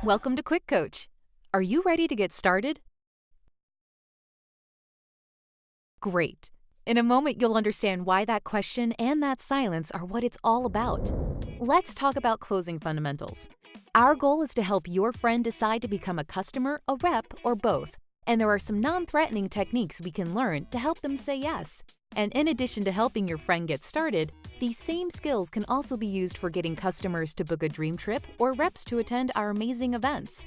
Welcome to QuickCoach. Are you ready to get started? Great. In a moment, you'll understand why that question and that silence are what it's all about. Let's talk about closing fundamentals. Our goal is to help your friend decide to become a customer, a rep, or both. And there are some non-threatening techniques we can learn to help them say yes. And in addition to helping your friend get started, these same skills can also be used for getting customers to book a dream trip or reps to attend our amazing events.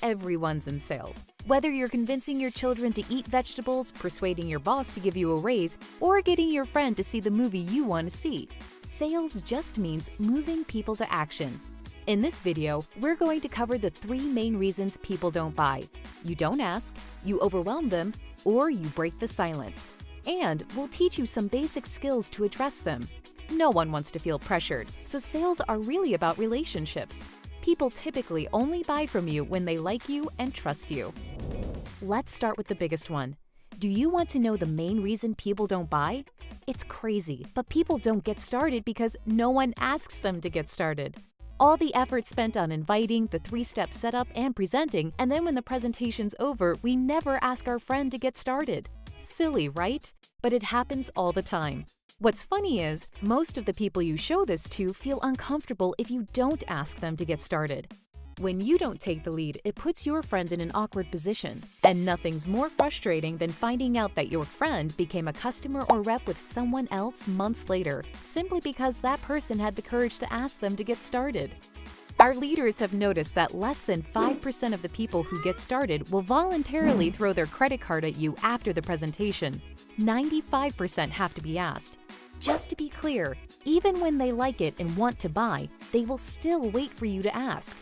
Everyone's in sales. Whether you're convincing your children to eat vegetables, persuading your boss to give you a raise, or getting your friend to see the movie you want to see, sales just means moving people to action. In this video, we're going to cover the 3 main reasons people don't buy. You don't ask, you overwhelm them, or you break the silence. And we'll teach you some basic skills to address them. No one wants to feel pressured, so sales are really about relationships. People typically only buy from you when they like you and trust you. Let's start with the biggest one. Do you want to know the main reason people don't buy? It's crazy, but people don't get started because no one asks them to get started. All the effort spent on inviting, the 3-step setup, and presenting, and then when the presentation's over, we never ask our friend to get started. Silly, right? But it happens all the time. What's funny is, most of the people you show this to feel uncomfortable if you don't ask them to get started. When you don't take the lead, it puts your friend in an awkward position. And nothing's more frustrating than finding out that your friend became a customer or rep with someone else months later, simply because that person had the courage to ask them to get started. Our leaders have noticed that less than 5% of the people who get started will voluntarily throw their credit card at you after the presentation. 95% have to be asked. Just to be clear, even when they like it and want to buy, they will still wait for you to ask.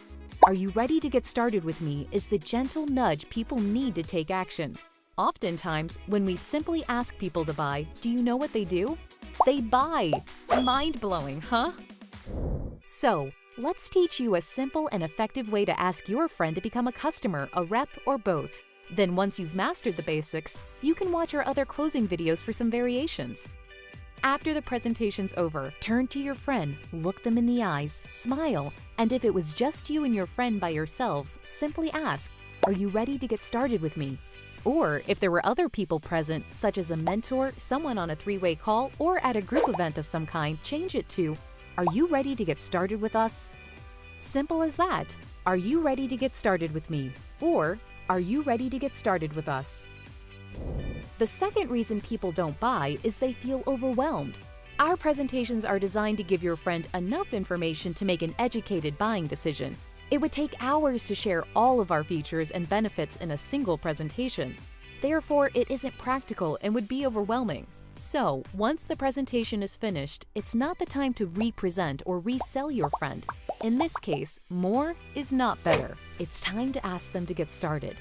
Are you ready to get started with me is the gentle nudge people need to take action. Oftentimes, when we simply ask people to buy, do you know what they do? They buy! Mind-blowing, huh? So, let's teach you a simple and effective way to ask your friend to become a customer, a rep, or both. Then once you've mastered the basics, you can watch our other closing videos for some variations. After the presentation's over, turn to your friend, look them in the eyes, smile, and if it was just you and your friend by yourselves, simply ask, "Are you ready to get started with me?" Or if there were other people present, such as a mentor, someone on a 3-way call, or at a group event of some kind, change it to, "Are you ready to get started with us?" Simple as that. Are you ready to get started with me? Or, are you ready to get started with us? The second reason people don't buy is they feel overwhelmed. Our presentations are designed to give your friend enough information to make an educated buying decision. It would take hours to share all of our features and benefits in a single presentation. Therefore, it isn't practical and would be overwhelming. So, once the presentation is finished, it's not the time to re-present or resell your friend. In this case, more is not better. It's time to ask them to get started.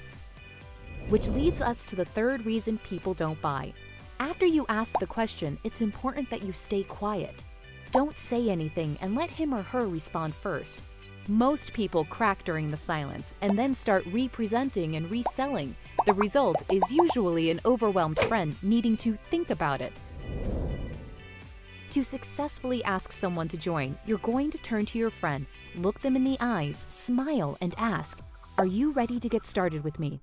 Which leads us to the third reason people don't buy. After you ask the question, it's important that you stay quiet. Don't say anything and let him or her respond first. Most people crack during the silence and then start re-presenting and reselling. The result is usually an overwhelmed friend needing to think about it. To successfully ask someone to join, you're going to turn to your friend, look them in the eyes, smile, and ask, "Are you ready to get started with me?"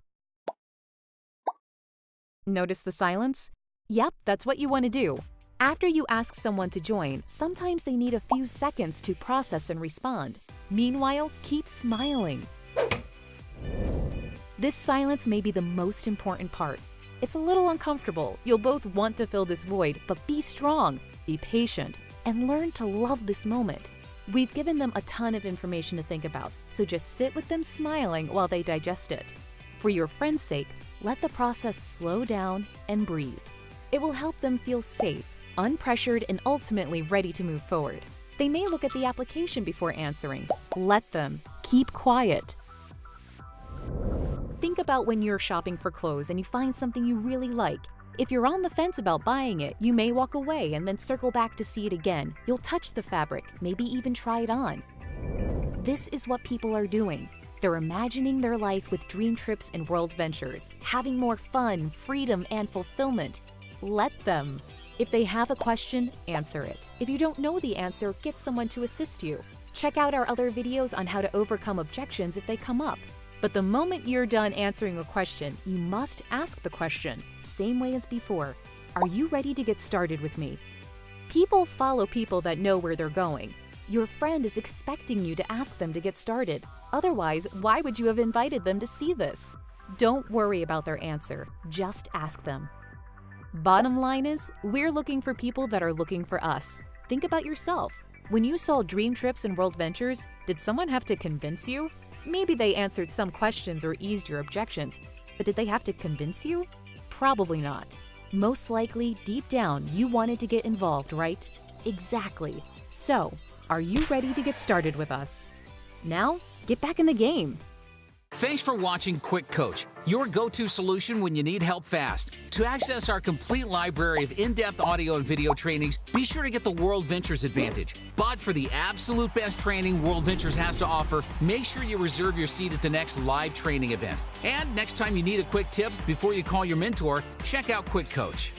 Notice the silence? Yep, that's what you want to do. After you ask someone to join, sometimes they need a few seconds to process and respond. Meanwhile, keep smiling. This silence may be the most important part. It's a little uncomfortable. You'll both want to fill this void, but be strong, be patient, and learn to love this moment. We've given them a ton of information to think about, so just sit with them smiling while they digest it. For your friend's sake, let the process slow down and breathe. It will help them feel safe, unpressured, and ultimately ready to move forward. They may look at the application before answering. Let them. Keep quiet. Think about when you're shopping for clothes and you find something you really like. If you're on the fence about buying it, you may walk away and then circle back to see it again. You'll touch the fabric, maybe even try it on. This is what people are doing. They're imagining their life with dream trips and world ventures, having more fun, freedom, and fulfillment. Let them. If they have a question, answer it. If you don't know the answer, get someone to assist you. Check out our other videos on how to overcome objections if they come up. But the moment you're done answering a question, you must ask the question, same way as before. Are you ready to get started with me? People follow people that know where they're going. Your friend is expecting you to ask them to get started. Otherwise, why would you have invited them to see this? Don't worry about their answer, just ask them. Bottom line is, we're looking for people that are looking for us. Think about yourself. When you saw Dream Trips and World Ventures, did someone have to convince you? Maybe they answered some questions or eased your objections, but did they have to convince you? Probably not. Most likely, deep down, you wanted to get involved, right? Exactly. So, are you ready to get started with us? Now, get back in the game. Thanks for watching QuickCoach, your go-to solution when you need help fast. To access our complete library of in-depth audio and video trainings, be sure to get the World Ventures Advantage. But for the absolute best training World Ventures has to offer, make sure you reserve your seat at the next live training event. And next time you need a quick tip before you call your mentor, check out QuickCoach.